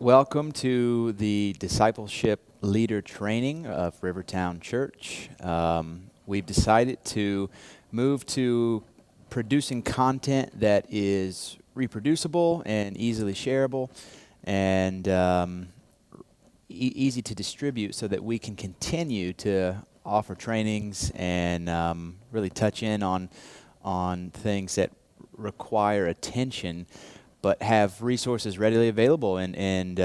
Welcome to the Discipleship Leader Training of Rivertown Church. We've decided to move to producing content that is reproducible and easily shareable and easy to distribute so that we can continue to offer trainings and really touch in on things that require attention but have resources readily available and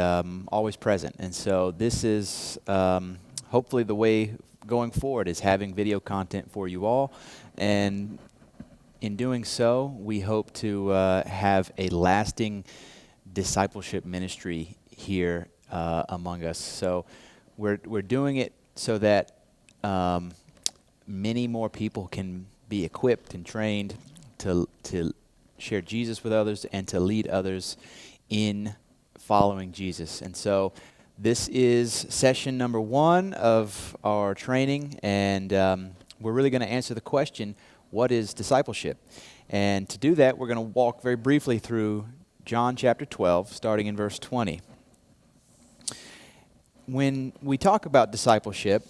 always present. And so this is hopefully the way going forward, is having video content for you all. And in doing so, we hope to have a lasting discipleship ministry here among us. So we're doing it so that many more people can be equipped and trained to share Jesus with others and to lead others in following Jesus. And so this is session number 1 of our training, and we're really going to answer the question, what is discipleship? And to do that, we're going to walk very briefly through John chapter 12, starting in verse 20. When we talk about discipleship,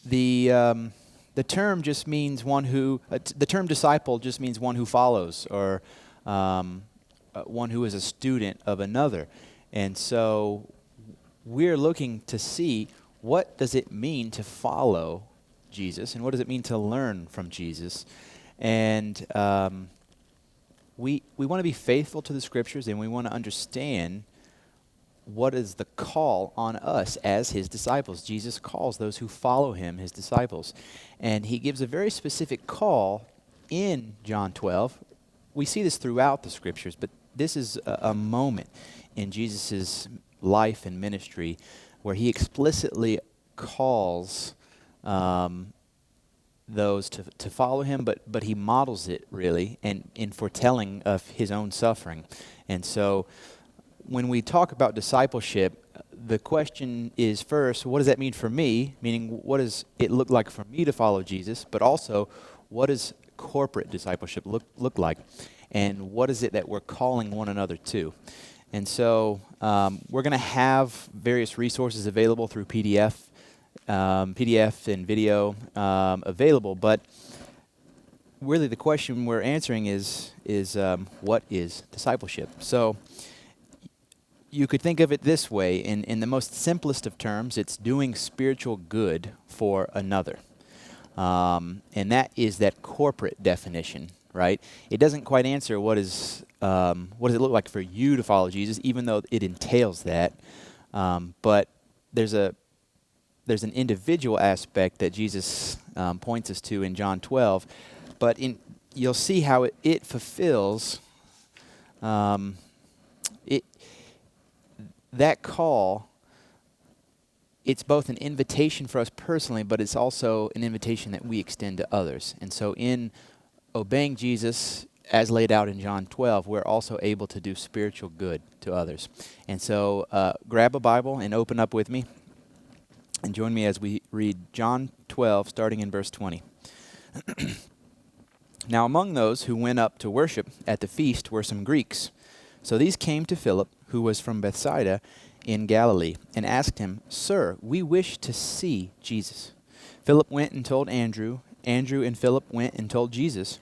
the term just means one who, the term disciple just means one who follows, or one who is a student of another. And so we're looking to see, what does it mean to follow Jesus, and what does it mean to learn from Jesus? And we want to be faithful to the Scriptures, and we want to understand what is the call on us as his disciples. Jesus calls those who follow him his disciples. And he gives a very specific call in John 12. We see this throughout the Scriptures, but this is a moment in Jesus' life and ministry where he explicitly calls those to follow him, but he models it really and in foretelling of his own suffering. And so when we talk about discipleship, the question is first, what does that mean for me? Meaning, what does it look like for me to follow Jesus? But also, what does corporate discipleship look like? And what is it that we're calling one another to? And so we're going to have various resources available through PDF and video available. But really the question we're answering is what is discipleship? So you could think of it this way, in the most simplest of terms, it's doing spiritual good for another. And that is that corporate definition, right? It doesn't quite answer what does it look like for you to follow Jesus, even though it entails that. But there's an individual aspect that Jesus points us to in John 12. But you'll see how it fulfills that call. It's both an invitation for us personally, but it's also an invitation that we extend to others. And so in obeying Jesus, as laid out in John 12, we're also able to do spiritual good to others. And so grab a Bible and open up with me, and join me as we read John 12, starting in verse 20. Now among those who went up to worship at the feast were some Greeks. So these came to Philip, who was from Bethsaida in Galilee, and asked him, "Sir, we wish to see Jesus." Philip went and told Andrew. Andrew and Philip went and told Jesus.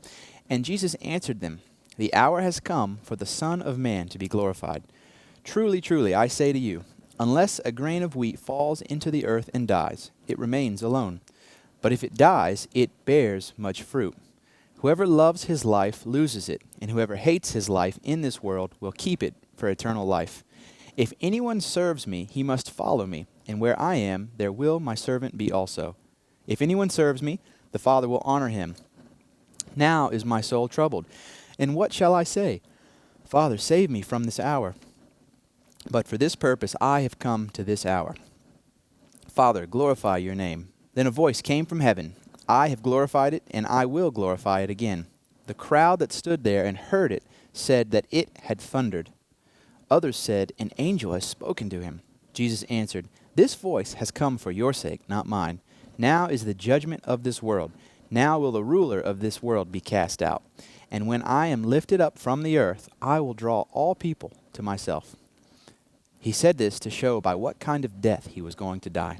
And Jesus answered them, "The hour has come for the Son of Man to be glorified. Truly, truly, I say to you, unless a grain of wheat falls into the earth and dies, it remains alone. But if it dies, it bears much fruit. Whoever loves his life loses it, and whoever hates his life in this world will keep it for eternal life. If anyone serves me, he must follow me, and where I am, there will my servant be also. If anyone serves me, the Father will honor him. Now is my soul troubled, and what shall I say? Father, save me from this hour. But for this purpose I have come to this hour. Father, glorify your name." Then a voice came from heaven, "I have glorified it, and I will glorify it again." The crowd that stood there and heard it said that it had thundered. Others said, "An angel has spoken to him." Jesus answered, "This voice has come for your sake, not mine. Now is the judgment of this world. Now will the ruler of this world be cast out. And when I am lifted up from the earth, I will draw all people to myself." He said this to show by what kind of death he was going to die.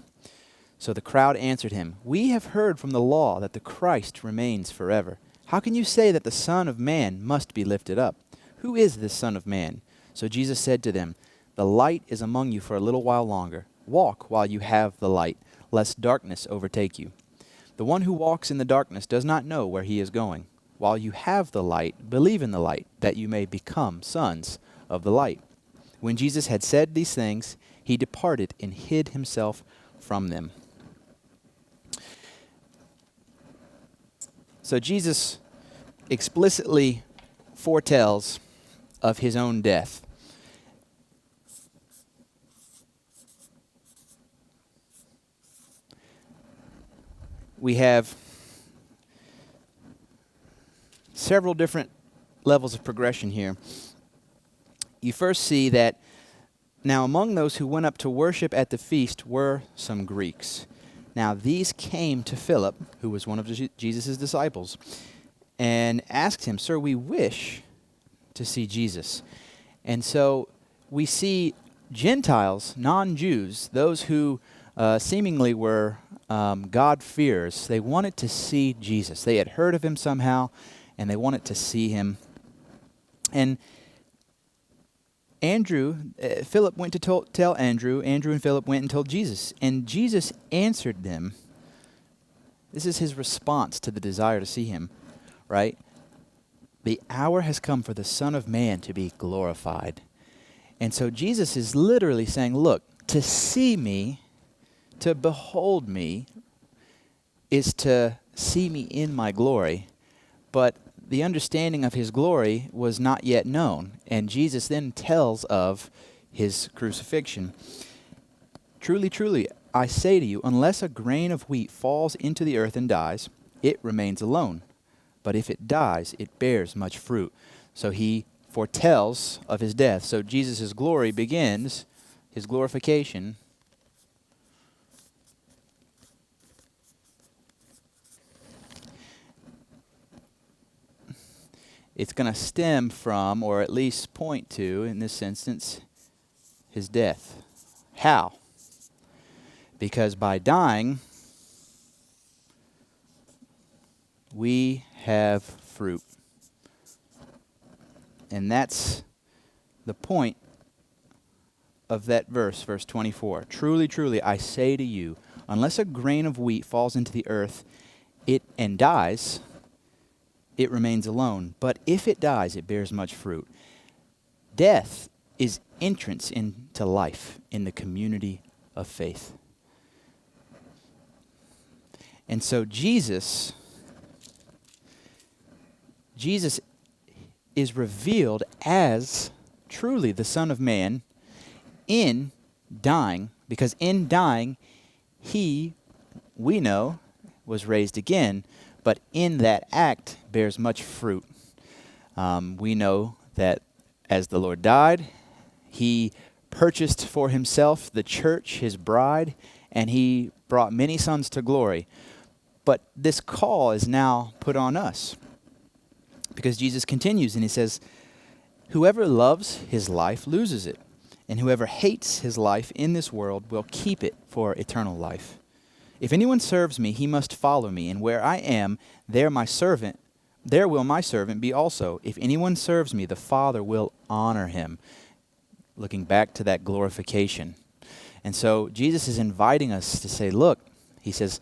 So the crowd answered him, "We have heard from the law that the Christ remains forever. How can you say that the Son of Man must be lifted up? Who is this Son of Man?" So Jesus said to them, "The light is among you for a little while longer. Walk while you have the light, lest darkness overtake you. The one who walks in the darkness does not know where he is going. While you have the light, believe in the light, that you may become sons of the light." When Jesus had said these things, he departed and hid himself from them. So Jesus explicitly foretells of his own death. We have several different levels of progression here. You first see that now among those who went up to worship at the feast were some Greeks. Now these came to Philip, who was one of Jesus' disciples, and asked him, "Sir, we wish to see Jesus." And so we see Gentiles, non-Jews, those who seemingly were God-fearers, they wanted to see Jesus. They had heard of him somehow, and they wanted to see him. And Philip went to tell Andrew. Andrew and Philip went and told Jesus. And Jesus answered them. This is his response to the desire to see him, right? "The hour has come for the Son of Man to be glorified." And so Jesus is literally saying, look, to see me, to behold me, is to see me in my glory. But the understanding of his glory was not yet known. And Jesus then tells of his crucifixion. "Truly, truly, I say to you, unless a grain of wheat falls into the earth and dies, it remains alone. But if it dies, it bears much fruit." So he foretells of his death. So Jesus' glory begins, his glorification, it's going to stem from, or at least point to, in this instance, his death. How? Because by dying, we have fruit. And that's the point of that verse, verse 24. "Truly, truly, I say to you, unless a grain of wheat falls into the earth and dies, it remains alone. But if it dies, it bears much fruit." Death is entrance into life in the community of faith. And so Jesus is revealed as truly the Son of Man in dying, because in dying, we know, was raised again, but in that act bears much fruit. We know that as the Lord died, he purchased for himself the church, his bride, and he brought many sons to glory. But this call is now put on us, because Jesus continues and he says, "Whoever loves his life loses it, and whoever hates his life in this world will keep it for eternal life. If anyone serves me, he must follow me, and where I am, there will my servant be also. If anyone serves me, the Father will honor him." Looking back to that glorification. And so Jesus is inviting us to say, look, he says,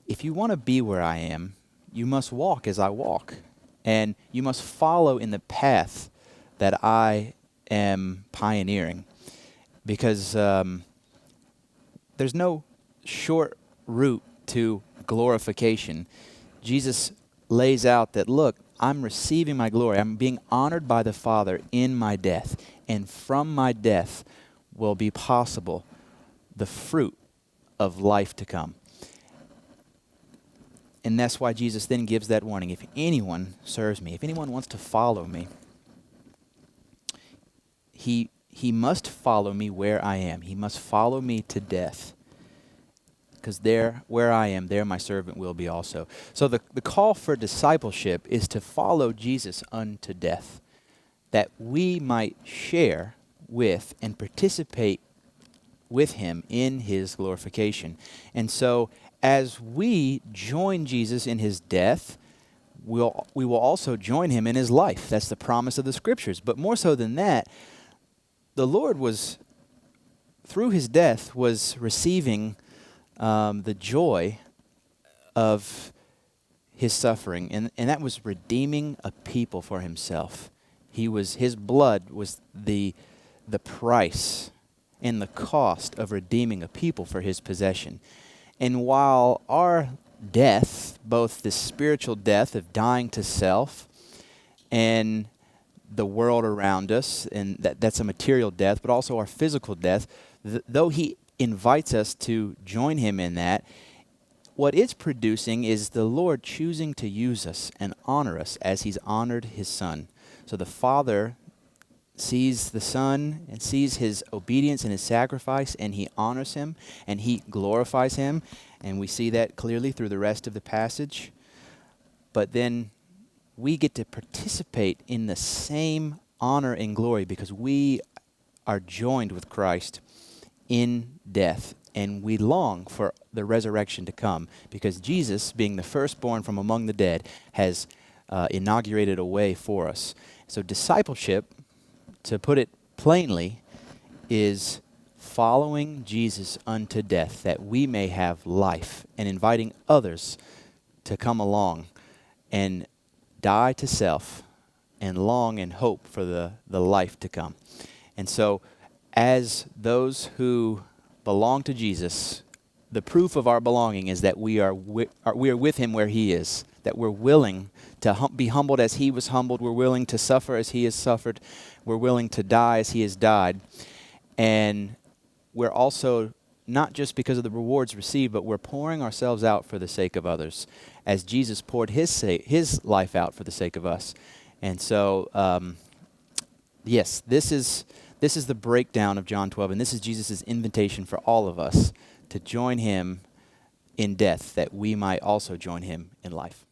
if you want to be where I am, you must walk as I walk. And you must follow in the path that I am pioneering. Because there's no short route to glorification. Jesus lays out that, look, I'm receiving my glory. I'm being honored by the Father in my death. And from my death will be possible the fruit of life to come. And that's why Jesus then gives that warning. If anyone serves me, if anyone wants to follow me, he must follow me where I am. He must follow me to death. Because there, where I am, there my servant will be also. So the call for discipleship is to follow Jesus unto death, that we might share with and participate with him in his glorification. And so as we join Jesus in his death, we will also join him in his life. That's the promise of the scriptures. But more so than that, the Lord was, through his death, was receiving the joy of his suffering, and that was redeeming a people for himself. His blood was the price and the cost of redeeming a people for his possession. And while our death, both the spiritual death of dying to self and the world around us, and that's a material death, but also our physical death, though he invites us to join him in that, what it's producing is the Lord choosing to use us and honor us as he's honored his Son. So the Father sees the Son and sees his obedience and his sacrifice, and he honors him and he glorifies him. And we see that clearly through the rest of the passage. But then we get to participate in the same honor and glory because we are joined with Christ in death. And we long for the resurrection to come because Jesus, being the firstborn from among the dead, has inaugurated a way for us. So discipleship, to put it plainly, is following Jesus unto death that we may have life, and inviting others to come along and die to self and long and hope for the life to come. And so as those who belong to Jesus, the proof of our belonging is that we are with him where he is, that we're willing to be humbled as he was humbled. We're willing to suffer as he has suffered. We're willing to die as he has died. And we're also, not just because of the rewards received, but we're pouring ourselves out for the sake of others, as Jesus poured his life out for the sake of us. And so, yes, this is the breakdown of John 12, and this is Jesus' invitation for all of us to join him in death, that we might also join him in life.